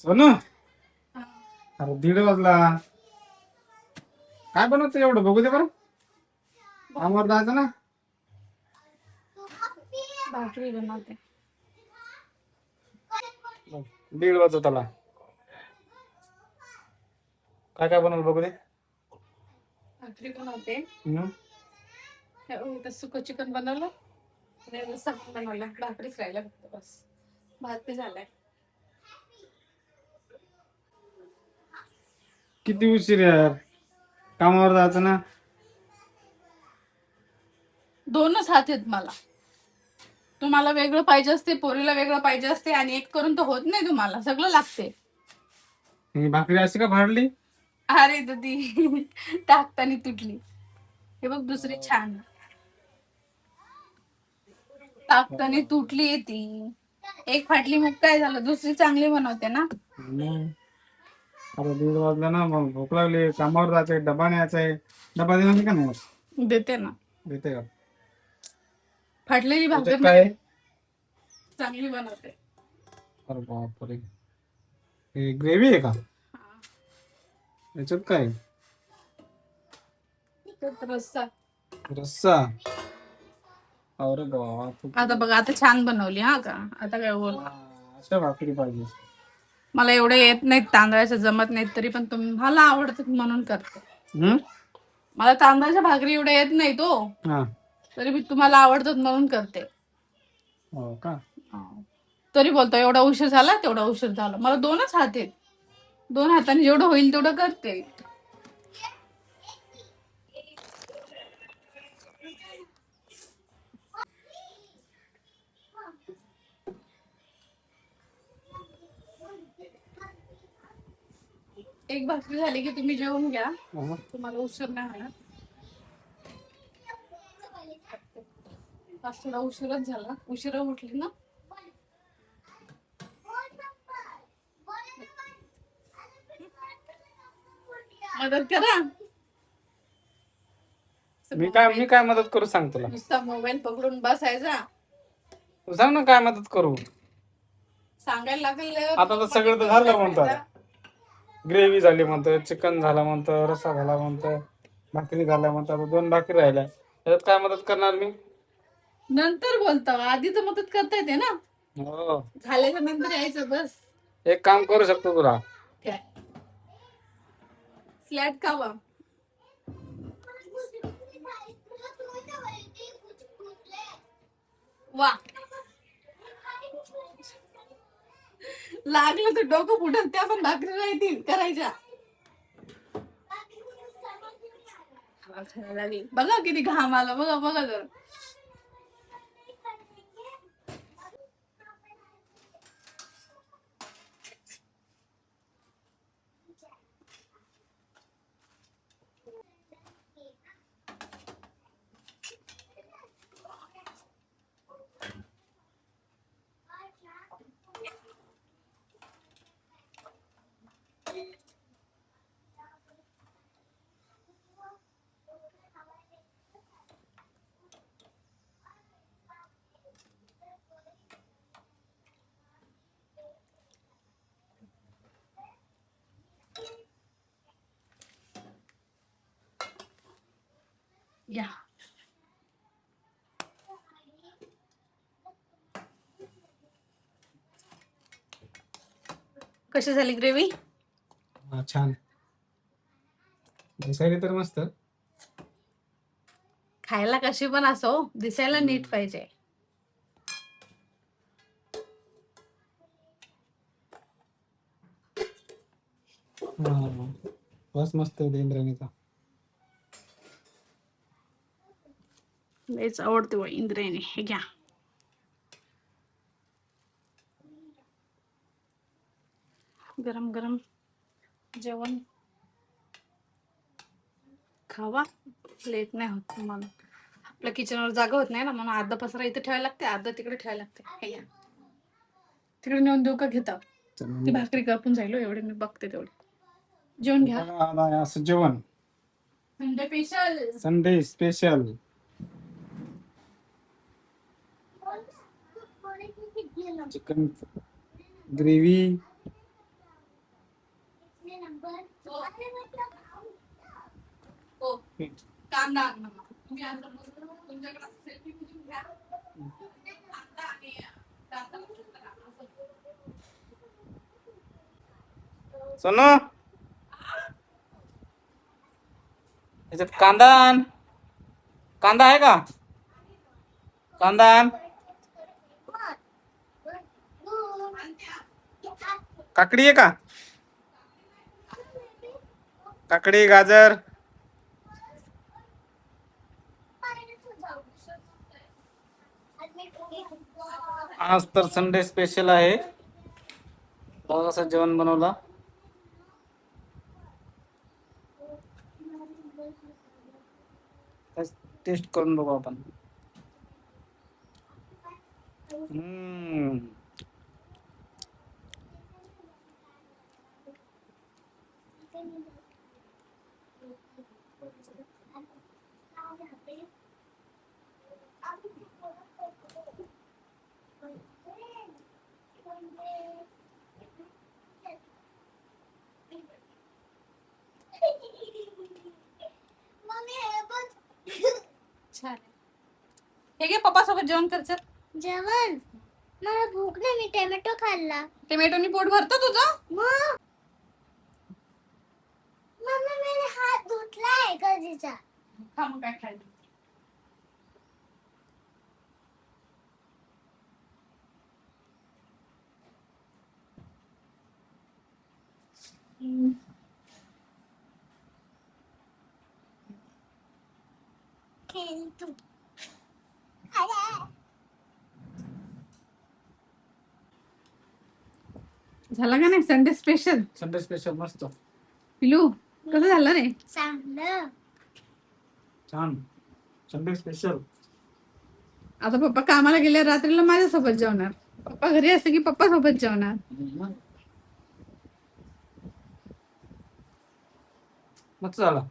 सोनू, अरे 1:30 वाजला. काय बनवतो एवढं बघू दे बरं. कामावर जायचं ना. भाकरी बनवते. 1:30 वाजत आला. काय काय बनवलं बघू दे. भाकरी बनवते. हम्म. इथं सुकं चिकन बनवलं आणि रस्सा पण बनवला. भाकरीच राहिला फक्त बस. भात ते झालाय. किती उशीर यार, कामावर जायचं ना. दोनच हात आहेत मला. तुम्हाला वेगळं पाहिजे असते, पोरीला वेगळं पाहिजे असते आणि एक करून तर होत नाही. तुम्हाला सगळं लागते. ही भाकरी अशी का फाडली? अरे दीदी टाकतानी तुटली. हे बघ दुसरी छान टाकतानी तुटली ती. एक फाटली मग काय झालं, दुसरी चांगली बनवते ना. अरे 1:30 वाजला ना, मग भूक लागली. कामावर जायचंय, डबा न्यायचा आहे. डबा देणार का नाही? देते ना. देते का? फाटलेली भाकर त्याच्यात काय आहे? चांगली बनवते. अरे बापरे, हे ग्रेव्ही आहे का? याच्यात काय आहे? रस्सा. रस्सा. अरे बाप, आता बघा, आता छान बनवली हा का. आता काय बोल, अशा भाकरी पाहिजे. मला एवढे येत नाहीत, तांदळाच्या जमत नाहीत, तरी पण तुम्हाला आवडतात म्हणून करते. मला तांदळाच्या भाकरी एवढ्या येत नाही तो, हा. तरी मी तुम्हाला आवडतात म्हणून करते. हो का? तरी बोलतो एवढा उशीर झाला, तेवढा उशीर झाला. मला दोनच हात आहेत, दोन हाताने जेवढं होईल तेवढं करते. एक भाकरी झाली की तुम्ही जेवून घ्या, तुम्हाला उशीर नाही होणार. आज थोडा उशीरच झाला, उशिरा उठली ना. मदत करा. मी काय मदत करू सांग तुला. नुसता मोबाईल पकडून बसायचा. तू सांग ना काय मदत करू. सांगायला लागेल. आता तर सगळं तर झालं म्हणतात. ग्रेव्ही झाली म्हणतो, चिकन झाला म्हणतो, रस्सा झाला म्हणतो, भाकरी झाल्या म्हणतो. आता 2 भाकरी राहिल्या, त्याच्यात काय मदत करणार मी? नंतर बोलतो, आधी तर मदत करता येते ना. हो, झाल्याच्या नंतर यायचं बस. एक काम करू शकतो तुला. काय स्लॅट खावा. वा, लागलं तर डोकं फुटत, त्या पण भाकरी राहतील करायच्या. बघा किती घाम आला, बघा बघा जर. या कशी झाली ग्रेव्ही? छान दिसायला तर मस्त. खायला कशी पण असो, दिसायला नीट पाहिजे. बस मस्त इंद्राणीचा. लयच आवडते व इंद्रायणी. हे घ्या. गरम गरम जेवण खावा, लेट नाही होत तुम्हाला. आपल्या किचनवर जागा होत नाही ना, म्हणून अर्धा पसरा इथे ठेवायला लागते, अर्धा तिकडे ठेवायला लागते. हे घ्या. तिकडे नेऊन देऊ का? घेता ती भाकरी करपून जाईल एवढे, मी बघते तेवढे. जेवण घ्या. असं जेवण Sunday special. Sunday special. Chicken gravy, हो कांदा आणा. तुम्ही आता तुमच्याकडे सेल्फी घेऊन घ्या. कांदा आणि कांदा बघू शकता का? सोनू याच्यात कांदा आण. कांदा आहे का? कांदा आण. काकडी आहे का? काकडी गाजर. आज तर संडे स्पेशल आहे. बघा कसं जेवण बनवलं. टेस्ट करून बघू आपण. छान आहे. हे घे पप्पा सोबत जेवण करचं. जेवण मला भूक नाही, मी टोमॅटो खाल्ला. टोमॅटोनी पोट भरतं तुझं? मम्मा मेरे हात धुतलाय कधीचा. खा मग काय खायचं. खेळ तू. झाला का नाही संडे स्पेशल? संडे स्पेशल मस्त. पिलू कसं झालं रे? चांगलं. छान. Sunday special. आता पप्पा कामाला गेले, रात्रीला माझ्यासोबत जेवणार. पप्पा घरी असते की पप्पा सोबत जेवणार. मस्त झाला.